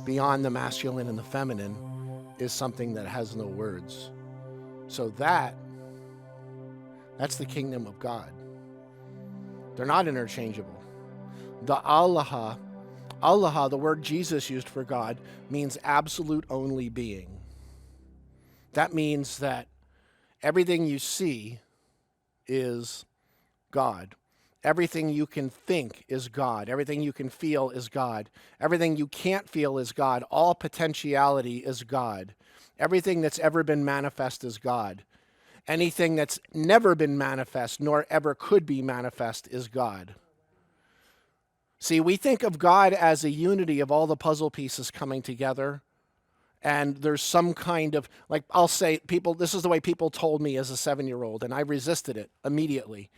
beyond the masculine and the feminine is something that has no words. So that's the kingdom of God. They're not interchangeable. The Allah, the word Jesus used for God, means absolute only being. That means that everything you see is God. Everything you can think is God. Everything you can feel is God. Everything you can't feel is God. All potentiality is God. Everything that's ever been manifest is God. Anything that's never been manifest nor ever could be manifest is God. See, we think of God as a unity of all the puzzle pieces coming together. And there's some kind of, like, I'll say, people, this is the way people told me as a 7-year-old, and I resisted it immediately.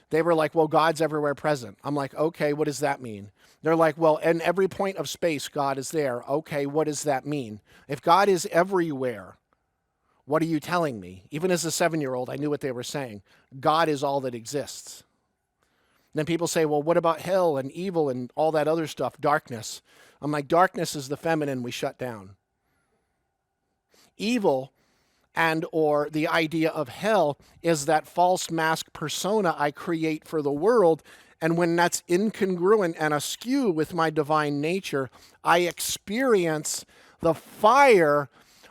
They were like, well, God's everywhere present. I'm like, okay, what does that mean? They're like, well, in every point of space, God is there. Okay, what does that mean? If God is everywhere, what are you telling me? Even as a 7-year-old, I knew what they were saying. God is all that exists. Then people say, well, what about hell and evil and all that other stuff, darkness? I'm like, darkness is the feminine we shut down. Evil and or the idea of hell is that false mask persona I create for the world. And when that's incongruent and askew with my divine nature, I experience the fire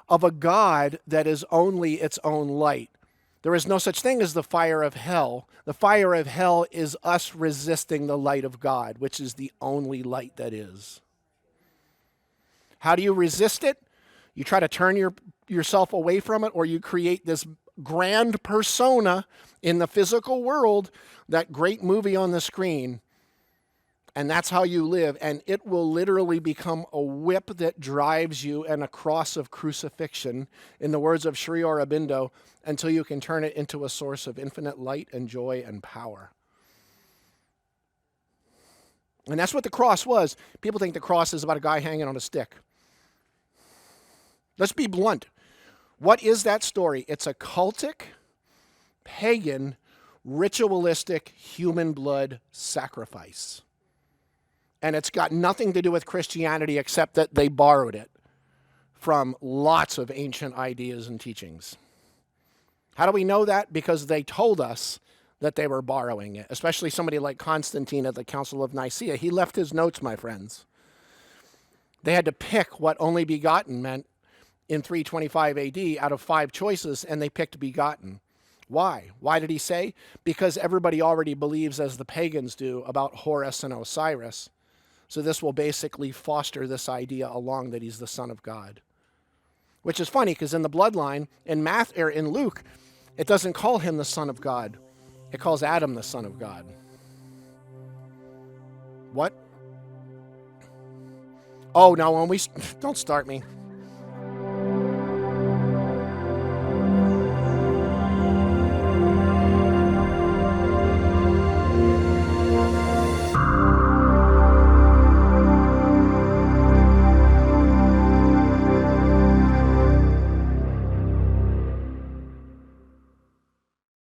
of a God that is only its own light. There is no such thing as the fire of hell. The fire of hell is us resisting the light of God, which is the only light that is. How do you resist it? You try to turn yourself away from it, or you create this grand persona in the physical world, that great movie on the screen, and that's how you live. And it will literally become a whip that drives you and a cross of crucifixion, in the words of Sri Aurobindo, until you can turn it into a source of infinite light and joy and power. And that's what the cross was. People think the cross is about a guy hanging on a stick. Let's be blunt. What is that story? It's a cultic, pagan, ritualistic, human blood sacrifice. And it's got nothing to do with Christianity except that they borrowed it from lots of ancient ideas and teachings. How do we know that? Because they told us that they were borrowing it, especially somebody like Constantine at the Council of Nicaea. He left his notes, my friends. They had to pick what only begotten meant in 325 AD out of 5 choices, and they picked begotten. Why? Why did he say? Because everybody already believes, as the pagans do, about Horus and Osiris. So this will basically foster this idea along that he's the Son of God. Which is funny, because in the bloodline, in Luke, it doesn't call him the Son of God. It calls Adam the Son of God. What? Oh, no, don't start me.